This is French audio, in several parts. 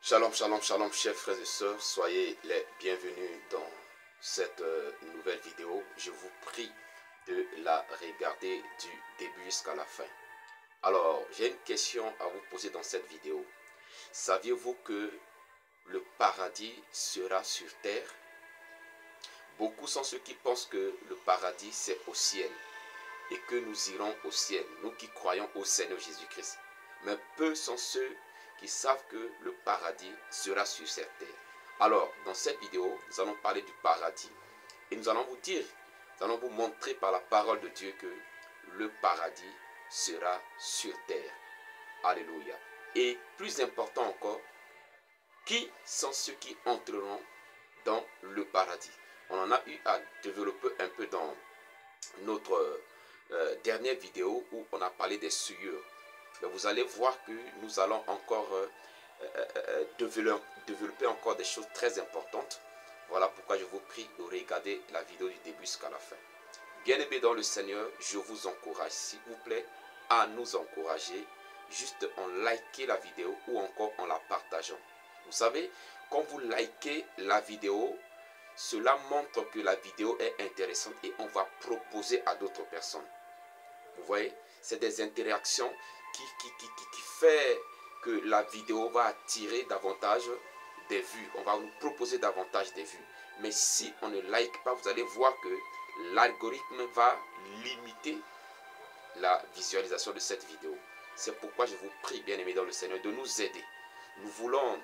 Shalom, shalom, shalom, chers frères et sœurs, soyez les bienvenus dans cette nouvelle vidéo. Je vous prie de la regarder du début jusqu'à la fin. Alors, j'ai une question à vous poser dans cette vidéo. Saviez-vous que le paradis sera sur terre? Beaucoup sont ceux qui pensent que le paradis c'est au ciel et que nous irons au ciel, nous qui croyons au Seigneur Jésus-Christ. Mais peu sont ceux qui savent que le paradis sera sur cette terre. Alors, dans cette vidéo, nous allons parler du paradis. Et nous allons vous montrer par la parole de Dieu que le paradis sera sur terre. Alléluia. Et plus important encore, qui sont ceux qui entreront dans le paradis? On en a eu à développer un peu dans notre dernière vidéo où on a parlé des souillures. Mais vous allez voir que nous allons encore développer encore des choses très importantes. Voilà pourquoi je vous prie de regarder la vidéo du début jusqu'à la fin. Bien-aimés dans le Seigneur, je vous encourage, s'il vous plaît, à nous encourager juste en liker la vidéo ou encore en la partageant. Vous savez, quand vous likez la vidéo, cela montre que la vidéo est intéressante et on va proposer à d'autres personnes. Vous voyez, c'est des interactions qui fait que la vidéo va attirer davantage des vues. On va nous proposer davantage des vues. Mais si on ne like pas, vous allez voir que l'algorithme va limiter la visualisation de cette vidéo. C'est pourquoi je vous prie, bien-aimés dans le Seigneur, de nous aider. Nous voulons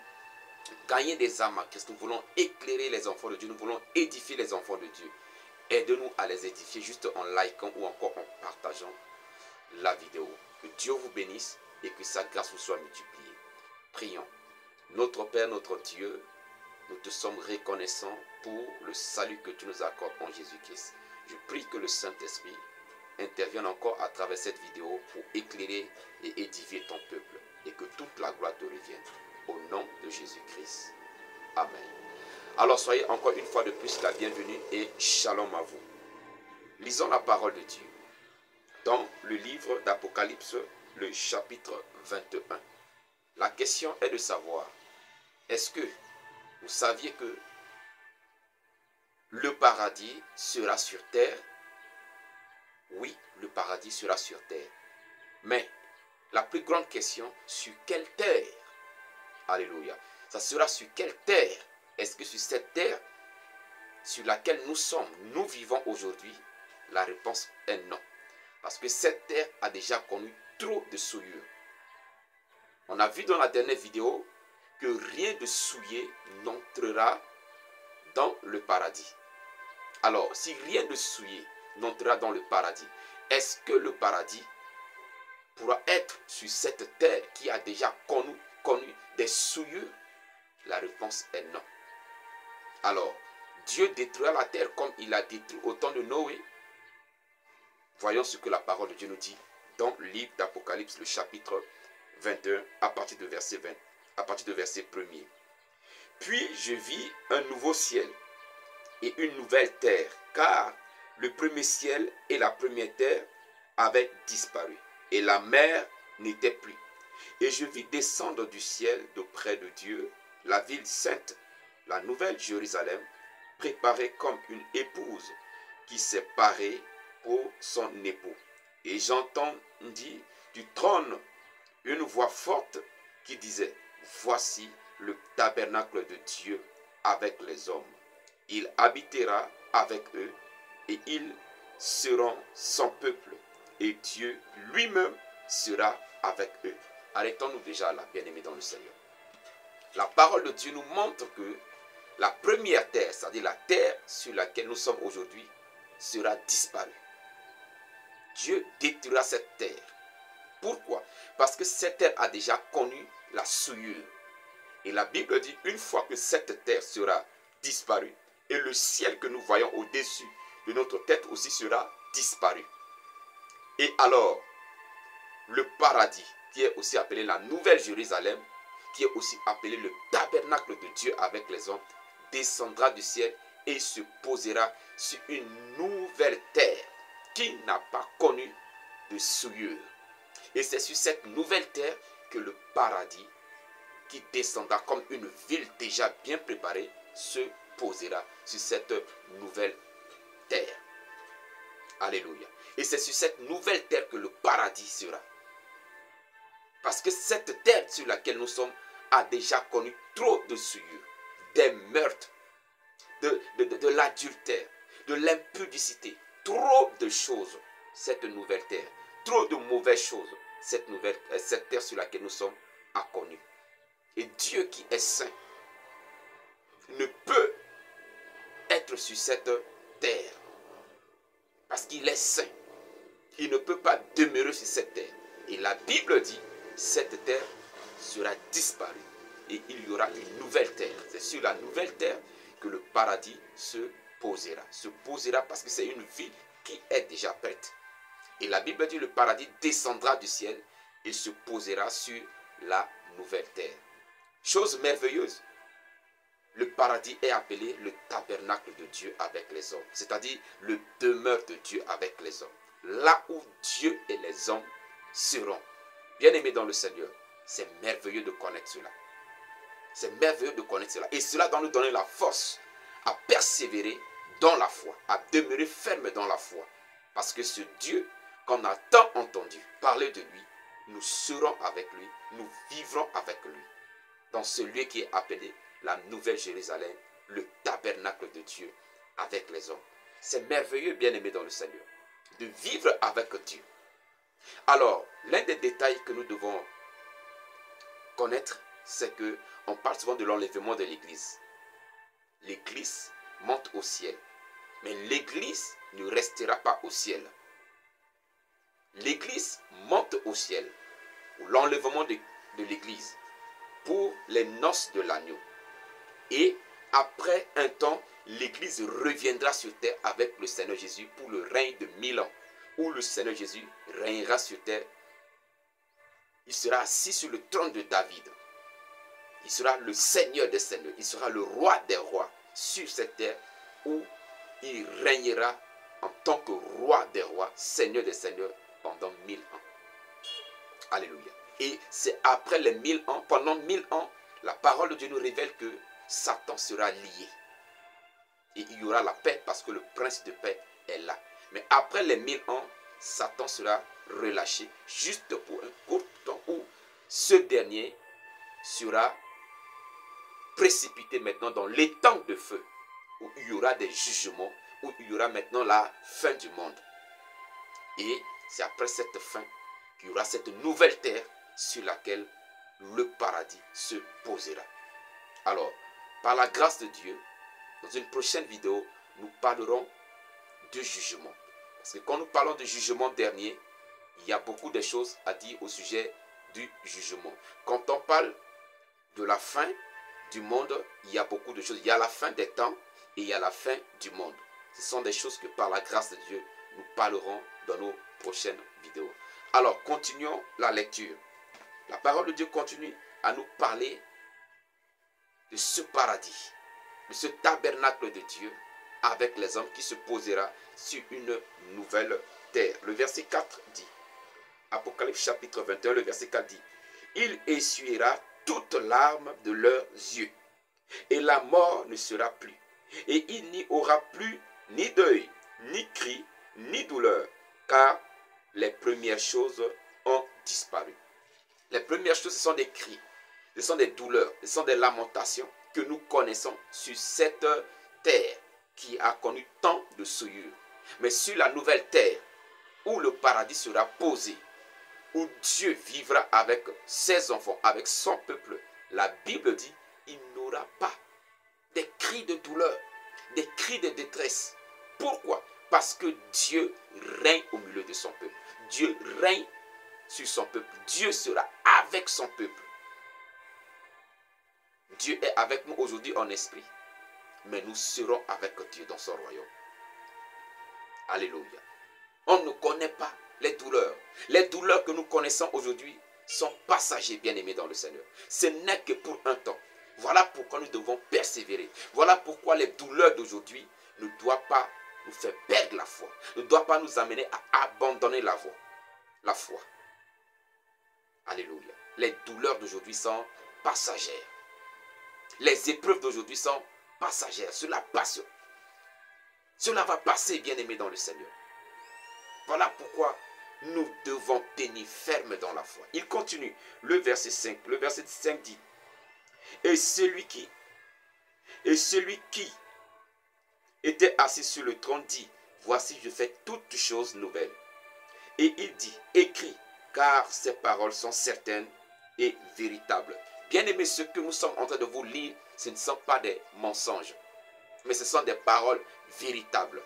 gagner des âmes à Christ. Nous voulons éclairer les enfants de Dieu. Nous voulons édifier les enfants de Dieu. Aidez-nous à les édifier juste en likant ou encore en partageant la vidéo. Que Dieu vous bénisse et que sa grâce vous soit multipliée. Prions. Notre Père, notre Dieu, nous te sommes reconnaissants pour le salut que tu nous accordes en Jésus-Christ. Je prie que le Saint-Esprit intervienne encore à travers cette vidéo pour éclairer et édifier ton peuple et que toute la gloire te revienne. Au nom de Jésus-Christ. Amen. Alors soyez encore une fois de plus la bienvenue et shalom à vous. Lisons la parole de Dieu dans le livre d'Apocalypse, le chapitre 21. La question est de savoir, est-ce que vous saviez que le paradis sera sur terre? Oui, le paradis sera sur terre. Mais la plus grande question, sur quelle terre? Alléluia. Ça sera sur quelle terre? Est-ce que sur cette terre sur laquelle nous vivons aujourd'hui? La réponse est non. Parce que cette terre a déjà connu trop de souillures. On a vu dans la dernière vidéo que rien de souillé n'entrera dans le paradis. Alors, si rien de souillé n'entrera dans le paradis, est-ce que le paradis pourra être sur cette terre qui a déjà connu des souillures? La réponse est non. Alors, Dieu détruira la terre comme il a détruit au temps de Noé. Voyons ce que la parole de Dieu nous dit dans le livre d'Apocalypse, le chapitre 21, à partir de verset 20, à partir de verset 1er. Puis je vis un nouveau ciel et une nouvelle terre, car le premier ciel et la première terre avaient disparu, et la mer n'était plus. Et je vis descendre du ciel d'auprès de Dieu la ville sainte, la nouvelle Jérusalem, préparée comme une épouse qui s'est parée pour son époux. Et j'entendis du trône une voix forte qui disait, voici le tabernacle de Dieu avec les hommes. Il habitera avec eux et ils seront son peuple et Dieu lui-même sera avec eux. Arrêtons-nous déjà là, bien-aimés dans le Seigneur. La parole de Dieu nous montre que la première terre, c'est-à-dire la terre sur laquelle nous sommes aujourd'hui, sera disparue. Dieu détruira cette terre. Pourquoi? Parce que cette terre a déjà connu la souillure. Et la Bible dit, une fois que cette terre sera disparue, et le ciel que nous voyons au-dessus de notre tête aussi sera disparu. Et alors, le paradis, qui est aussi appelé la Nouvelle Jérusalem, qui est aussi appelé le tabernacle de Dieu avec les hommes, descendra du ciel et se posera sur une nouvelle terre qui n'a pas connu de souillure. Et c'est sur cette nouvelle terre que le paradis qui descendra comme une ville déjà bien préparée se posera sur cette nouvelle terre. Alléluia. Et c'est sur cette nouvelle terre que le paradis sera. Parce que cette terre sur laquelle nous sommes a déjà connu trop de souillures, des meurtres, de l'adultère, de l'impudicité, trop de choses, cette nouvelle terre, trop de mauvaises choses, cette terre sur laquelle nous sommes a connu. Et Dieu qui est saint ne peut être sur cette terre parce qu'il est saint. Il ne peut pas demeurer sur cette terre. Et la Bible dit, cette terre sera disparue et il y aura une nouvelle terre. C'est sur la nouvelle terre que le paradis se posera. Se posera parce que c'est une ville qui est déjà prête. Et la Bible dit, le paradis descendra du ciel et se posera sur la nouvelle terre. Chose merveilleuse, le paradis est appelé le tabernacle de Dieu avec les hommes, c'est-à-dire le demeure de Dieu avec les hommes. Là où Dieu et les hommes seront. Bien-aimés dans le Seigneur, c'est merveilleux de connaître cela. C'est merveilleux de connaître cela. Et cela doit nous donner la force à persévérer dans la foi, à demeurer ferme dans la foi. Parce que ce Dieu qu'on a tant entendu parler de lui, nous serons avec lui, nous vivrons avec lui. Dans ce lieu qui est appelé la Nouvelle Jérusalem, le tabernacle de Dieu avec les hommes. C'est merveilleux, bien-aimés dans le Seigneur, de vivre avec Dieu. Alors, l'un des détails que nous devons connaître, c'est que on parle souvent de l'enlèvement de l'Église. L'Église monte au ciel, mais l'Église ne restera pas au ciel. L'Église monte au ciel, ou l'enlèvement de l'Église, pour les noces de l'agneau. Et après un temps, l'Église reviendra sur terre avec le Seigneur Jésus pour le règne de 1000 ans, où le Seigneur Jésus régnera sur terre. Il sera assis sur le trône de David. Il sera le Seigneur des Seigneurs. Il sera le roi des rois sur cette terre où il régnera en tant que roi des rois, Seigneur des Seigneurs pendant 1000 ans. Alléluia. Et c'est après les 1000 ans, pendant 1000 ans, la parole de Dieu nous révèle que Satan sera lié. Et il y aura la paix parce que le prince de paix est là. Mais après les 1000 ans, Satan sera relâché juste pour un court temps où ce dernier sera précipité maintenant dans l'étang de feu où il y aura des jugements, où il y aura maintenant la fin du monde. Et c'est après cette fin qu'il y aura cette nouvelle terre sur laquelle le paradis se posera. Alors, par la grâce de Dieu, dans une prochaine vidéo, nous parlerons de jugement. Parce que quand nous parlons de jugement dernier, il y a beaucoup de choses à dire au sujet du jugement. Quand on parle de la fin du monde, il y a beaucoup de choses. Il y a la fin des temps et il y a la fin du monde. Ce sont des choses que par la grâce de Dieu, nous parlerons dans nos prochaines vidéos. Alors, continuons la lecture. La parole de Dieu continue à nous parler de ce paradis, de ce tabernacle de Dieu avec les hommes qui se posera sur une nouvelle terre. Le verset 4 dit, Apocalypse chapitre 21, le verset 4 dit, « Il essuiera toutes larmes de leurs yeux, et la mort ne sera plus, et il n'y aura plus ni deuil, ni cri, ni douleur, car les premières choses ont disparu. » Les premières choses, ce sont des cris, ce sont des douleurs, ce sont des lamentations que nous connaissons sur cette terre qui a connu tant de souillures. Mais sur la nouvelle terre, où le paradis sera posé, où Dieu vivra avec ses enfants, avec son peuple, la Bible dit, il n'aura pas des cris de douleur, des cris de détresse. Pourquoi? Parce que Dieu règne au milieu de son peuple. Dieu règne sur son peuple. Dieu sera avec son peuple. Dieu est avec nous aujourd'hui en esprit, mais nous serons avec Dieu dans son royaume. Alléluia. On ne connaît pas les douleurs. Les douleurs que nous connaissons aujourd'hui sont passagers, bien-aimés dans le Seigneur. Ce n'est que pour un temps. Voilà pourquoi nous devons persévérer. Voilà pourquoi les douleurs d'aujourd'hui ne doivent pas nous faire perdre la foi. Ne doivent pas nous amener à abandonner la foi. Alléluia. Les douleurs d'aujourd'hui sont passagères. Les épreuves d'aujourd'hui sont passagères. Cela passe. Cela va passer, bien-aimés dans le Seigneur. Voilà pourquoi nous devons tenir ferme dans la foi. Il continue, le verset 5. Le verset 5 dit, et celui qui était assis sur le trône dit, voici je fais toutes choses nouvelles. Et il dit, écris, car ces paroles sont certaines et véritables. Bien-aimés, ce que nous sommes en train de vous lire, ce ne sont pas des mensonges, mais ce sont des paroles véritables.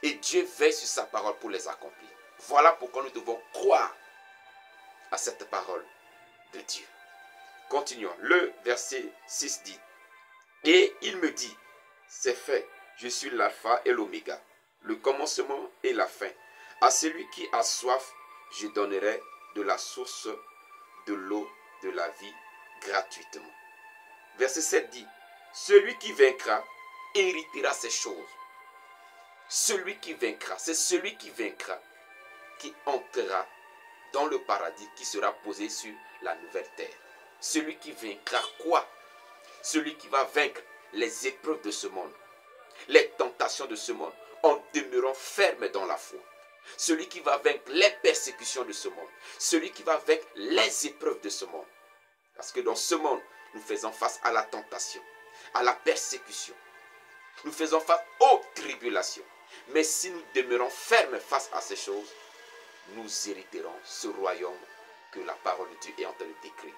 Et Dieu veille sur sa parole pour les accomplir. Voilà pourquoi nous devons croire à cette parole de Dieu. Continuons. Le verset 6 dit, et il me dit, c'est fait, je suis l'alpha et l'oméga, le commencement et la fin. À celui qui a soif, je donnerai de la source de l'eau de la vie gratuitement. Verset 7 dit, celui qui vaincra héritera ces choses. Celui qui vaincra, c'est celui qui vaincra qui entrera dans le paradis qui sera posé sur la nouvelle terre. Celui qui vaincra quoi? Celui qui va vaincre les épreuves de ce monde, les tentations de ce monde, en demeurant ferme dans la foi. Celui qui va vaincre les persécutions de ce monde. Celui qui va vaincre les épreuves de ce monde. Parce que dans ce monde, nous faisons face à la tentation, à la persécution. Nous faisons face aux tribulations. Mais si nous demeurons fermes face à ces choses, nous hériterons ce royaume que la parole de Dieu est en train de décrire.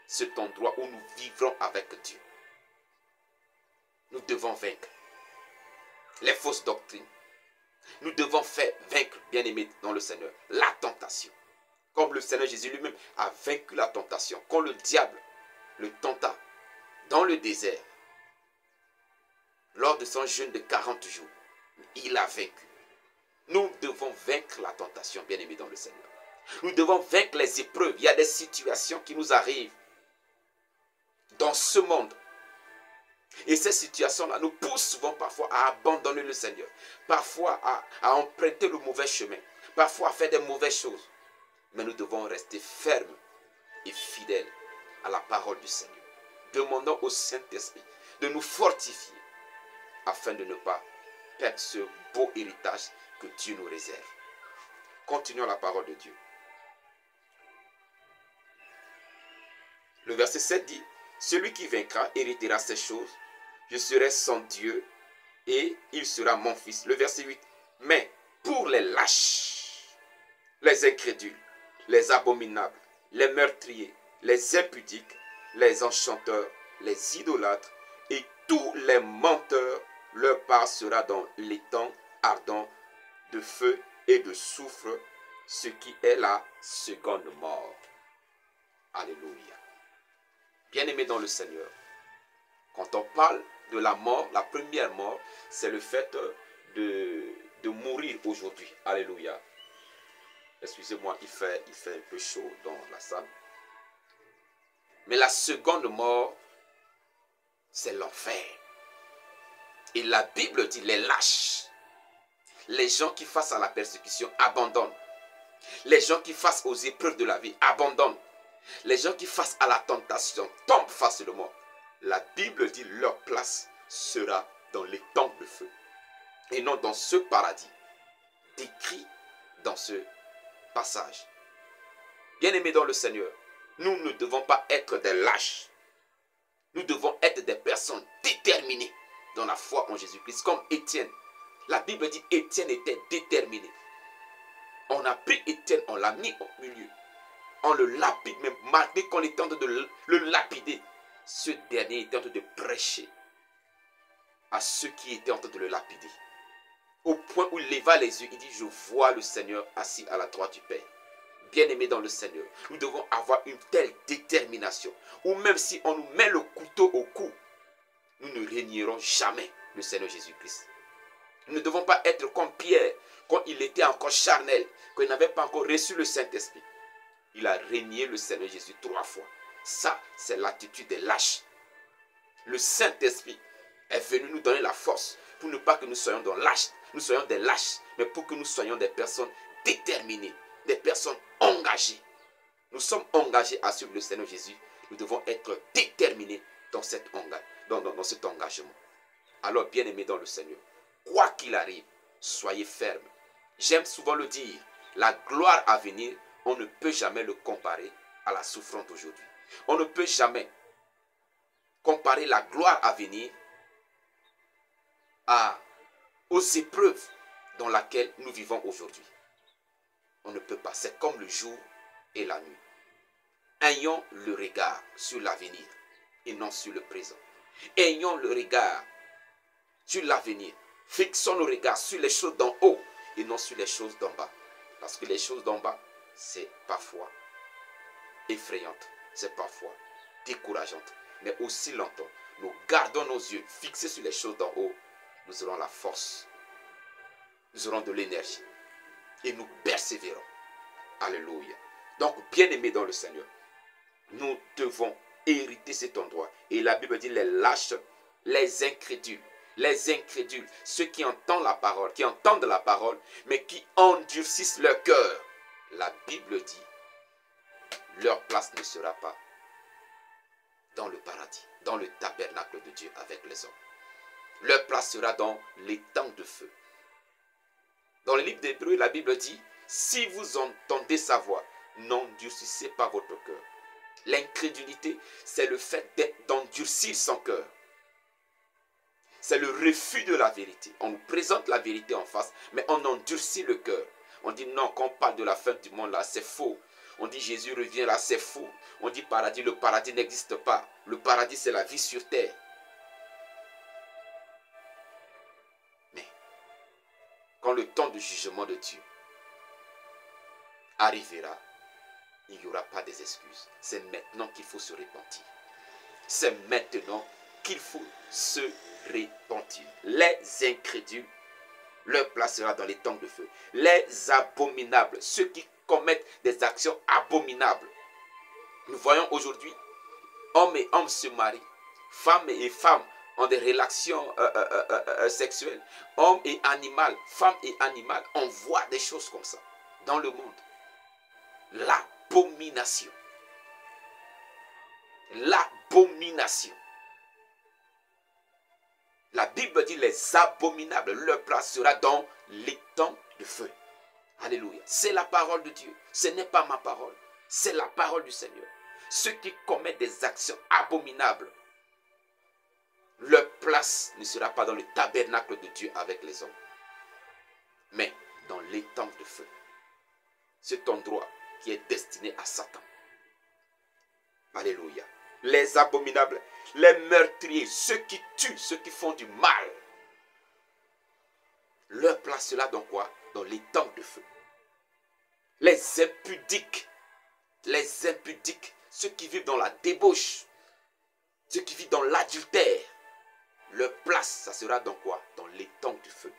Cet endroit où nous vivrons avec Dieu. Nous devons vaincre les fausses doctrines. Nous devons faire vaincre, bien-aimés dans le Seigneur, la tentation. Comme le Seigneur Jésus lui-même a vaincu la tentation. Quand le diable le tenta dans le désert, lors de son jeûne de 40 jours, il a vaincu. Nous devons vaincre la tentation, bien-aimés dans le Seigneur. Nous devons vaincre les épreuves. Il y a des situations qui nous arrivent dans ce monde. Et ces situations-là nous poussent souvent parfois à abandonner le Seigneur. Parfois à emprunter le mauvais chemin. Parfois à faire des mauvaises choses. Mais nous devons rester fermes et fidèles à la parole du Seigneur. Demandons au Saint-Esprit de nous fortifier afin de ne pas perdre ce beau héritage que Dieu nous réserve. Continuons la parole de Dieu. Le verset 7 dit, celui qui vaincra héritera ces choses. Je serai son Dieu et il sera mon fils. Le verset 8. Mais pour les lâches, les incrédules, les abominables, les meurtriers, les impudiques, les enchanteurs, les idolâtres et tous les menteurs, leur part sera dans l'étang ardent de feu et de soufre, ce qui est la seconde mort. Alléluia. Bien-aimés dans le Seigneur, quand on parle de la mort, la première mort, c'est le fait de mourir aujourd'hui. Alléluia. Excusez-moi, il fait un peu chaud dans la salle. Mais la seconde mort, c'est l'enfer. Et la Bible dit, les lâches, les gens qui face à la persécution abandonnent. Les gens qui face aux épreuves de la vie abandonnent. Les gens qui face à la tentation tombent facilement. La Bible dit, leur place sera dans les temps de feu. Et non dans ce paradis décrit dans ce passage. Bien-aimés dans le Seigneur, nous ne devons pas être des lâches. Nous devons être des personnes déterminées dans la foi en Jésus-Christ, comme Étienne. La Bible dit Étienne était déterminé. On a pris Étienne, on l'a mis au milieu. On le lapide, même malgré qu'on est en train de le lapider. Ce dernier était en train de prêcher à ceux qui étaient en train de le lapider. Au point où il leva les yeux, il dit, je vois le Seigneur assis à la droite du Père. Bien-aimés dans le Seigneur, nous devons avoir une telle détermination, où même si on nous met le couteau au cou, nous ne régnerons jamais le Seigneur Jésus-Christ. Nous ne devons pas être comme Pierre, quand il était encore charnel, quand il n'avait pas encore reçu le Saint-Esprit. Il a régné le Seigneur Jésus 3 fois. Ça, c'est l'attitude des lâches. Le Saint-Esprit est venu nous donner la force pour ne pas que nous soyons des lâches, mais pour que nous soyons des personnes déterminées, des personnes engagées. Nous sommes engagés à suivre le Seigneur Jésus. Nous devons être déterminés dans cet engagement. Alors, bien-aimés dans le Seigneur, quoi qu'il arrive, soyez fermes. J'aime souvent le dire, la gloire à venir, on ne peut jamais le comparer à la souffrance d'aujourd'hui. On ne peut jamais comparer la gloire à venir aux épreuves dans lesquelles nous vivons aujourd'hui. On ne peut pas. C'est comme le jour et la nuit. Ayons le regard sur l'avenir et non sur le présent. Ayons le regard sur l'avenir. Fixons nos regards sur les choses d'en haut et non sur les choses d'en bas. Parce que les choses d'en bas, c'est parfois effrayant, c'est parfois décourageant. Mais aussi longtemps, nous gardons nos yeux fixés sur les choses d'en haut, nous aurons la force, nous aurons de l'énergie et nous persévérons. Alléluia. Donc, bien-aimés dans le Seigneur, nous devons hériter cet endroit. Et la Bible dit les lâches, les incrédules, ceux qui entendent la parole, mais qui endurcissent leur cœur. La Bible dit, leur place ne sera pas dans le paradis, dans le tabernacle de Dieu avec les hommes. Leur place sera dans les temps de feu. Dans le livre d'Hébreux, la Bible dit, si vous entendez sa voix, n'endurcissez pas votre cœur. L'incrédulité, c'est le fait d'endurcir son cœur. C'est le refus de la vérité. On nous présente la vérité en face, mais on endurcit le cœur. On dit non, quand on parle de la fin du monde là, c'est faux. On dit Jésus revient là, c'est faux. On dit paradis, le paradis n'existe pas. Le paradis, c'est la vie sur terre. Mais, quand le temps du jugement de Dieu arrivera, il n'y aura pas des excuses. C'est maintenant qu'il faut se repentir. C'est maintenant qu'il faut se repentir. Les incrédules, leur place sera dans les temps de feu. Les abominables, ceux qui commettent des actions abominables. Nous voyons aujourd'hui, hommes et hommes se marient, femmes et femmes ont des relations sexuelles, hommes et animal, femmes et animal, on voit des choses comme ça dans le monde. L'abomination. L'abomination. La Bible dit les abominables, leur place sera dans les temps de feu. Alléluia. C'est la parole de Dieu. Ce n'est pas ma parole. C'est la parole du Seigneur. Ceux qui commettent des actions abominables, leur place ne sera pas dans le tabernacle de Dieu avec les hommes, mais dans les temps de feu. Cet endroit qui est destiné à Satan. Alléluia. Les abominables, les meurtriers, ceux qui tuent, ceux qui font du mal. Leur place là dans quoi? Dans les temps de feu. Les impudiques, ceux qui vivent dans la débauche, ceux qui vivent dans l'adultère. Leur place, ça sera dans quoi? Dans les temps du feu.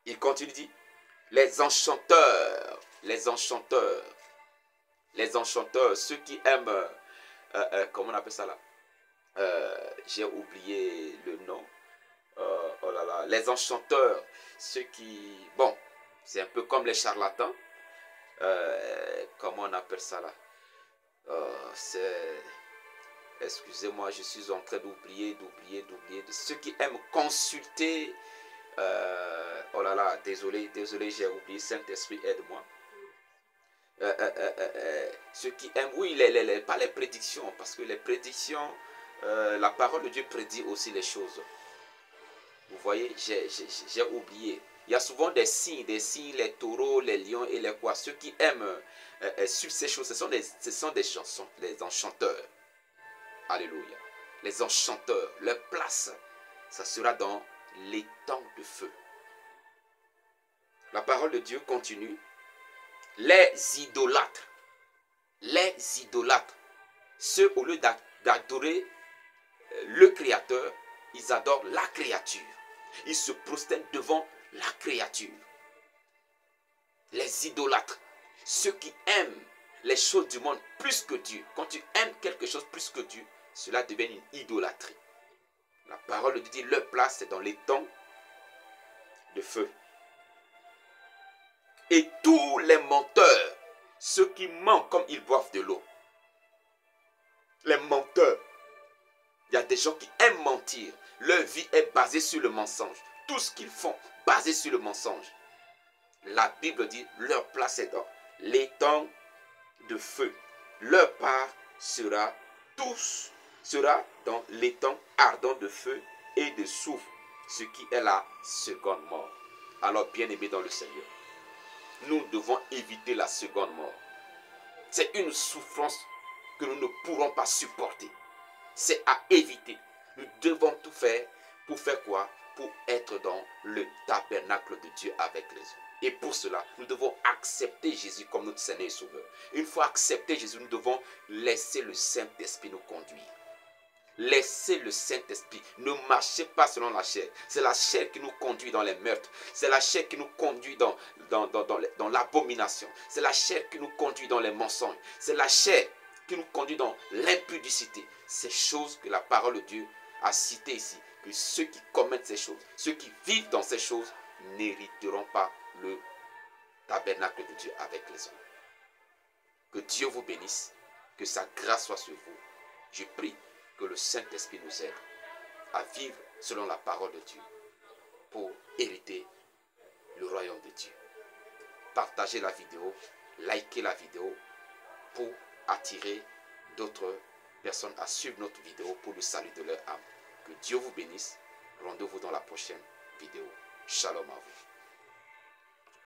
Il continue, dit, les enchanteurs, ceux qui aiment, comment on appelle ça là? J'ai oublié le nom. Oh là là, les enchanteurs, ceux qui, bon, c'est un peu comme les charlatans. Comment on appelle ça là? Excusez-moi, je suis en train d'oublier. Ceux qui aiment consulter. Oh là là, désolé, j'ai oublié. Saint-Esprit, aide-moi. Ceux qui aiment, oui, pas les prédictions, parce que les prédictions, la parole de Dieu prédit aussi les choses. Vous voyez, j'ai oublié. Il y a souvent des signes, les taureaux, les lions et les quoi. Ceux qui aiment suivre ces choses, ce sont des chansons, les enchanteurs. Alléluia. Les enchanteurs, leur place, ça sera dans les temps de feu. La parole de Dieu continue. Les idolâtres, ceux au lieu d'adorer le Créateur, ils adorent la créature. Ils se prosternent devant la créature. Les idolâtres, ceux qui aiment les choses du monde plus que Dieu. Quand tu aimes quelque chose plus que Dieu, cela devient une idolâtrie. La parole de Dieu dit, leur place est dans les temps de feu. Et tous les menteurs, Ceux qui mentent comme ils boivent de l'eau. Les menteurs. Il y a des gens qui aiment mentir. Leur vie est basée sur le mensonge. Tout ce qu'ils font, basé sur le mensonge. La Bible dit, leur place est dans l'étang de feu. Leur part sera dans l'étang ardent de feu et de soufre, ce qui est la seconde mort. Alors, bien-aimés dans le Seigneur, nous devons éviter la seconde mort. C'est une souffrance que nous ne pourrons pas supporter. C'est à éviter. Nous devons tout faire pour faire quoi? Pour être dans le tabernacle de Dieu avec les hommes. Et pour cela, nous devons accepter Jésus comme notre Seigneur et Sauveur. Une fois accepté Jésus, nous devons laisser le Saint-Esprit nous conduire. Laissez le Saint-Esprit. Ne marchez pas selon la chair. C'est la chair qui nous conduit dans les meurtres. C'est la chair qui nous conduit dans l'abomination. C'est la chair qui nous conduit dans les mensonges. C'est la chair qui nous conduit dans l'impudicité. Ces choses que la parole de Dieu a citées ici. Que ceux qui commettent ces choses, ceux qui vivent dans ces choses, n'hériteront pas le tabernacle de Dieu avec les hommes. Que Dieu vous bénisse. Que sa grâce soit sur vous. Je prie que le Saint-Esprit nous aide à vivre selon la parole de Dieu pour hériter le royaume de Dieu. Partagez la vidéo, likez la vidéo pour attirer d'autres personnes à suivre notre vidéo pour le salut de leur âme. Que Dieu vous bénisse. Rendez-vous dans la prochaine vidéo. Shalom à vous.